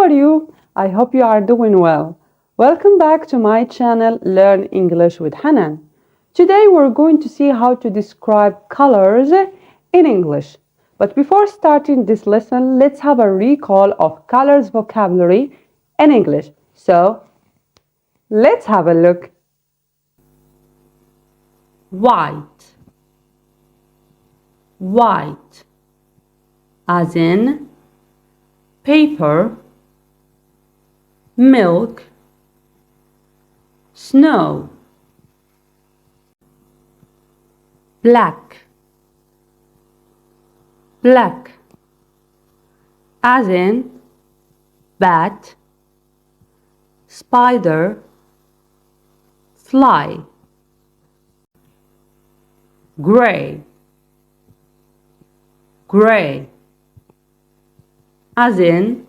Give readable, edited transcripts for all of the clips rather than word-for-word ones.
are you? I hope you are doing well. Welcome back to my channel Learn English with Hanan. Today we're going to see how to describe colors in English. But before starting this lesson, let's have a recall of colors vocabulary in English. So, let's have a look. White, white, as in paper, milk, snow. Black, black, as in bat, spider, fly. Gray, gray, as in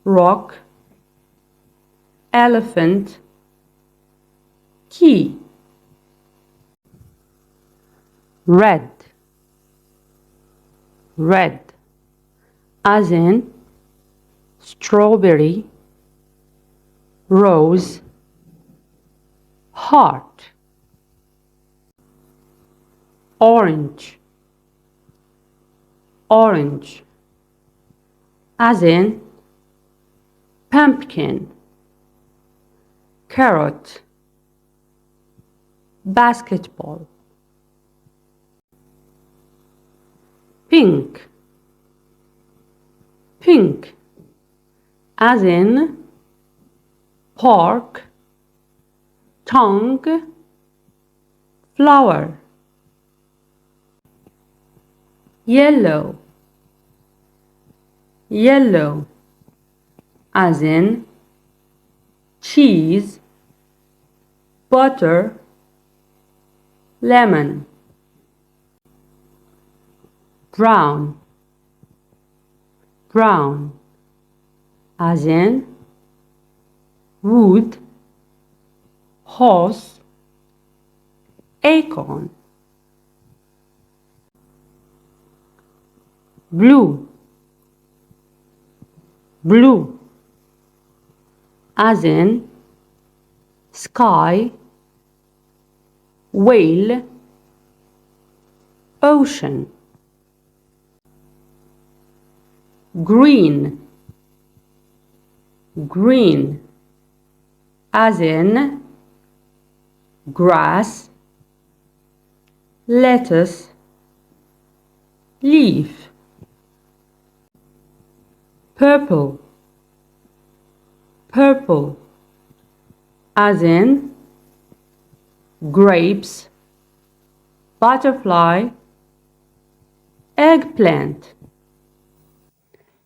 rock, elephant, key. Red, red, as in strawberry, rose, heart. Orange, orange, as in pumpkin, carrot, basketball. Pink, pink, as in pork, tongue, flower. Yellow, yellow, as in cheese, butter, lemon. Brown, brown, as in wood, horse, acorn. Blue, blue, as in sky, whale, ocean. Green, green, as in grass, lettuce, leaf. Purple, purple, as in grapes, butterfly, eggplant.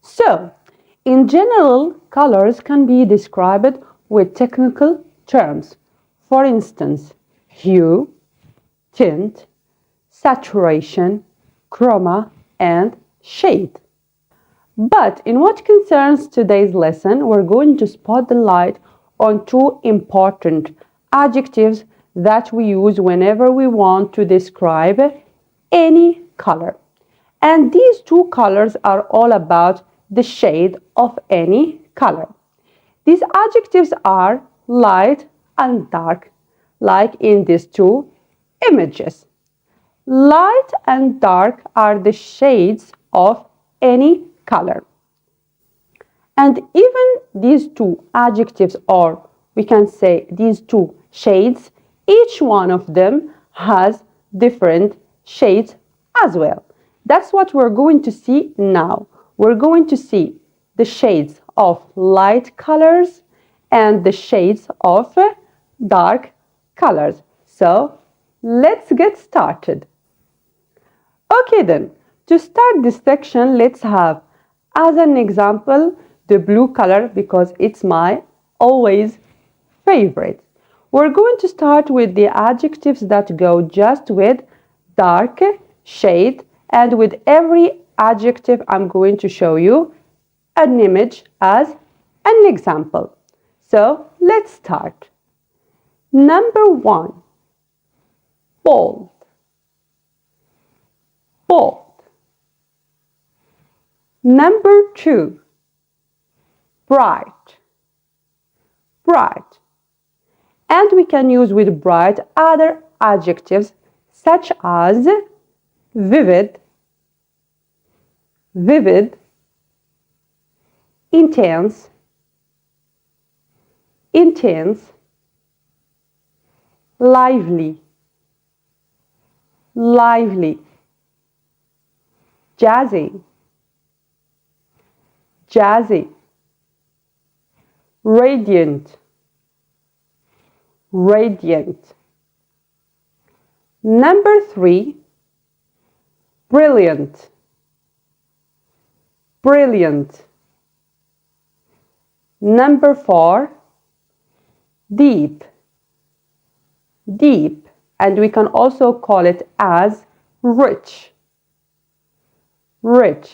So, in general, colors can be described with technical terms. For instance, hue, tint, saturation, chroma, and shade. But in what concerns today's lesson, we're going to spot the light on two important adjectives that we use whenever we want to describe any color. And these two colors are all about the shade of any color. These adjectives are light and dark, like in these two images. Light and dark are the shades of any color. And even these two adjectives, or we can say these two shades, each one of them has different shades as well. That's what we're going to see now. We're going to see the shades of light colors and the shades of dark colors. So let's get started. Okay then, to start this section, let's have as an example the blue color because it's my always favorite. We're going to start with the adjectives that go just with dark shade, and with every adjective I'm going to show you an image as an example. So let's start. Number 1, bold, bold. Number 2, bright, bright. And we can use with bright other adjectives such as vivid, vivid, intense, intense, lively, lively, jazzy, jazzy, radiant, radiant. Number 3, brilliant, brilliant. Number 4, deep, deep. And we can also call it as rich, rich.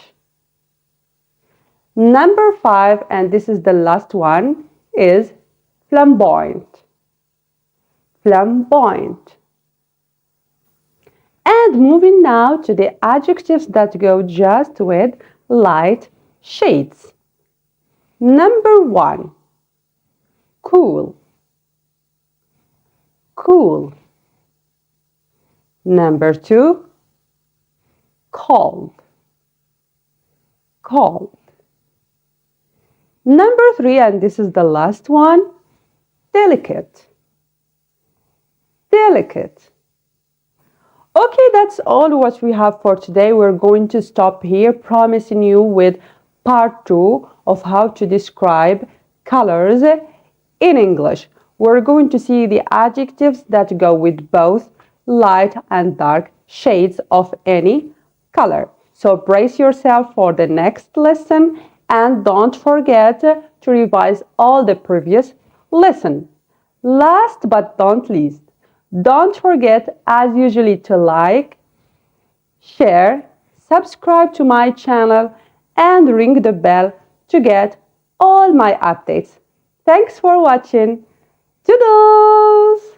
Number 5, and this is the last one, is flamboyant, flamboyant. And moving now to the adjectives that go just with light shades. Number 1, cool, cool. Number 2, cold, cold. Number 3, and this is the last one, delicate, delicate. Okay, that's all what we have for today. We're going to stop here, promising you with part 2 of how to describe colors in English. We're going to see the adjectives that go with both light and dark shades of any color. So brace yourself for the next lesson and don't forget to revise all the previous lessons. Last but not least, don't forget, as usually, to like, share, subscribe to my channel, and ring the bell to get all my updates. Thanks for watching. Toodles!